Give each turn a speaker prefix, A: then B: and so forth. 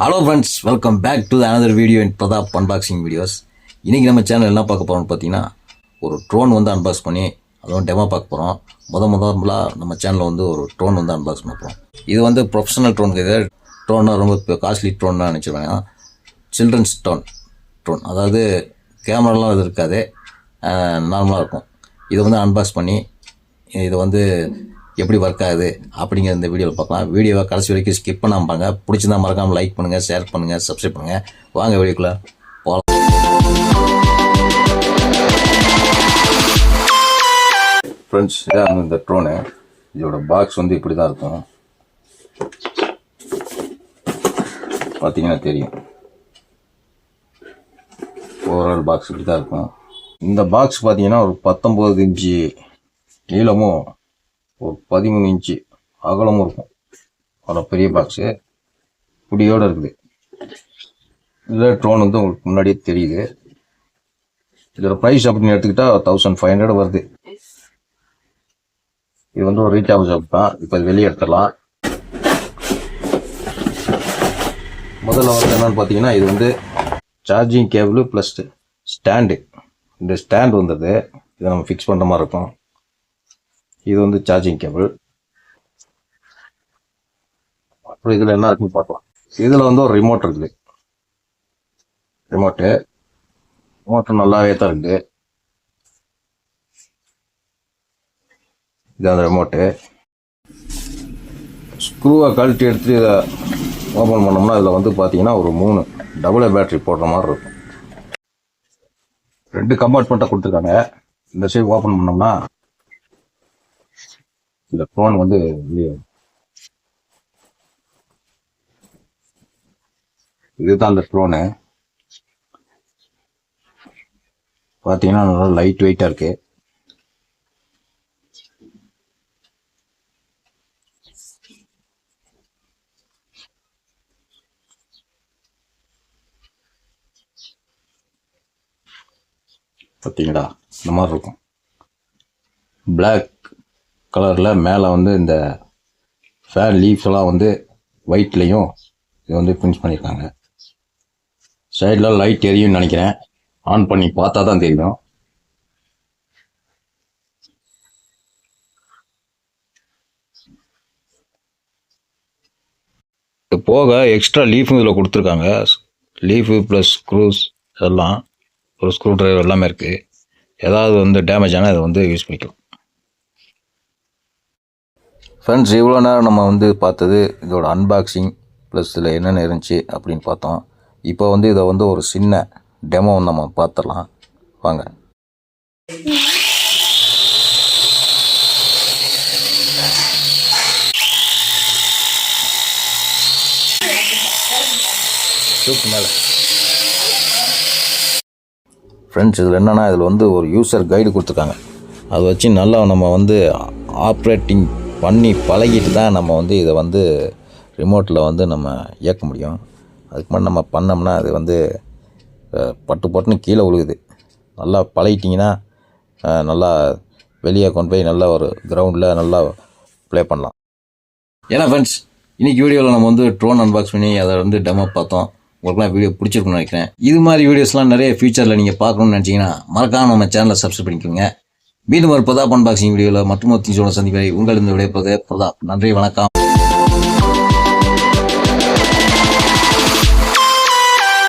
A: Hello friends, welcome back to another video in Pratap unboxing videos. இன்றைக்கி நம்ம channel என்ன பார்க்க போகிறோம்னு பார்த்தீங்கன்னா, ஒரு ட்ரோன் வந்து அன்பாக்ஸ் பண்ணி அதுவும் டெமோ பார்க்க போகிறோம். முதலாக நம்ம சேனலில் வந்து ஒரு ட்ரோன் வந்து அன்பாக்ஸ் பண்ண போகிறோம். இது வந்து ப்ரொஃபஷனல் ட்ரோன் கிடையாது. ட்ரோன்னா ரொம்ப காஸ்ட்லி ட்ரோன் தான் நினச்சிருவாங்க. சில்ட்ரன்ஸ் ட்ரோன், அதாவது கேமராலாம் இது இருக்காது, நார்மலாக இருக்கும். இதை வந்து அன்பாக்ஸ் பண்ணி இதை வந்து எப்படி ஒர்க் ஆகுது அப்படிங்கிற இந்த வீடியோவில் பார்க்கலாம். வீடியோவை கடைசி வரைக்கும் ஸ்கிப் பண்ணாமல் பாருங்க. பிடிச்சிருந்தா மறக்காமல் லைக் பண்ணுங்கள், ஷேர் பண்ணுங்கள், சப்ஸ்கிரைப் பண்ணுங்கள். வாங்க வீடியோக்குள்ளே போகலாம். ஃப்ரெண்ட்ஸ், இதான் இந்த ட்ரோனு. இதோட பாக்ஸ் வந்து இப்படி தான் இருக்கும். பார்த்தீங்கன்னா தெரியும், ஓவரால் பாக்ஸ் இப்படி தான் இருக்கும். இந்த பாக்ஸ் பார்த்தீங்கன்னா ஒரு 19 இன்ச்சு நீளமும் ஒரு 13 இன்ச்சு அகலமும் இருக்கும். அவ்வளோ பெரிய பாக்ஸு குடியோடு இருக்குது. இதில் ட்ரோன் வந்து உங்களுக்கு முன்னாடியே தெரியுது. இதோட ப்ரைஸ் அப்படின்னு எடுத்துக்கிட்டால் 1500 வருது. இது வந்து ஒரு ரீசார்ஜ் ஷாப் தான். இப்போ இது வெளியே எடுத்துடலாம். முதல்ல வந்து என்னன்னு பார்த்தீங்கன்னா, இது வந்து சார்ஜிங் கேபிள் ப்ளஸ் ஸ்டாண்டு. இந்த ஸ்டாண்ட் வந்தது, இதை நம்ம ஃபிக்ஸ் பண்ணுற மாதிரி இருக்கும். இது வந்து சார்ஜிங் கேபிள். அப்புறம் இதில் என்ன இருக்குன்னு பார்க்கலாம். இதில் வந்து ஒரு ரிமோட் இருக்குது. ரிமோட்டு நல்லாவே தான் இருக்குது. இது அந்த ரிமோட்டு. ஸ்க்ரூவை கழட்டி எடுத்து இதை ஓப்பன் பண்ணோம்னா இதில் வந்து பார்த்தீங்கன்னா ஒரு 3 டபுள் பேட்டரி போடுற மாதிரி இருக்கும். 2 கம்பார்ட்மெண்ட்டாக கொடுத்துருக்காங்க. இந்த சைடு ஓப்பன் பண்ணோம்னா இந்த ட்ரோன் வந்து இதுதான் அந்த ட்ரோனு. பார்த்தீங்கன்னா நல்லா லைட் வெயிட்டாக இருக்கு. பார்த்தீங்களா, இந்த மாதிரி இருக்கும். பிளாக் கலரில் மேலே வந்து இந்த ஃபேன் லீஃப் எல்லாம் வந்து ஒயிட்லேயும் இது வந்து பிரிண்ட் பண்ணியிருக்காங்க. சைடில் லைட் எரியும்னு நினைக்கிறேன். ஆன் பண்ணி பார்த்தா தான் தெரியும். இது போக எக்ஸ்ட்ரா லீஃபும் இதில் கொடுத்துருக்காங்க. லீஃபு ப்ளஸ் ஸ்க்ரூஸ் எல்லாம், ஒரு ஸ்க்ரூ ட்ரைவர் எல்லாமே இருக்குது. ஏதாவது வந்து டேமேஜ் ஆனால் அதை வந்து யூஸ் பண்ணிக்கலாம். ஃப்ரெண்ட்ஸ், இவ்வளோ நேரம் நம்ம வந்து பார்த்தது இதோட அன்பாக்சிங் ப்ளஸ் இதில் என்னென்ன இருந்துச்சு அப்படின்னு பார்த்தோம். இப்போ வந்து இதை வந்து ஒரு சின்ன டெமோ நம்ம பார்த்துடலாம். வாங்க. ஃப்ரெண்ட்ஸ், இதில் என்னென்னா, இதில் வந்து ஒரு யூசர் கைடு கொடுத்துருக்காங்க. அதை வச்சு நல்லா நம்ம வந்து ஆப்ரேட்டிங் பண்ணி பழகிட்டு தான் நம்ம வந்து இதை வந்து ரிமோட்டில் வந்து நம்ம இயக்க முடியும். அதுக்கு முன்னாடி நம்ம பண்ணோம்னா அது வந்து பட்டுன்னு கீழே விழுகுது. நல்லா பழகிட்டிங்கன்னா நல்லா வெளியே கொண்டு போய் நல்லா ஒரு கிரவுண்டில் நல்லா ப்ளே பண்ணலாம். ஏன்னா ஃப்ரெண்ட்ஸ், இன்றைக்கி வீடியோவில் நம்ம வந்து ட்ரோன் அன்பாக்ஸ் பண்ணி அதை வந்து டெமோ பார்த்தோம். உங்களுக்குலாம் வீடியோ பிடிச்சிருக்குன்னு நினைக்கிறேன். இது மாதிரி வீடியோஸ்லாம் நிறைய ஃபியூச்சரில் நீங்கள் பார்க்கணுன்னு நினச்சிங்கன்னா மறக்காம நம்ம சேனலை சப்ஸ்கிரைப் பண்ணிக்கோங்க. மீண்டும் ஒரு பிரதாப் அன்பாக்சிங் வீடியோவில் மற்றும் ஒரு திங்களோட சந்திப்பை உங்கள் இந்த விடைபெறுவது பிரதாப். நன்றி, வணக்கம்.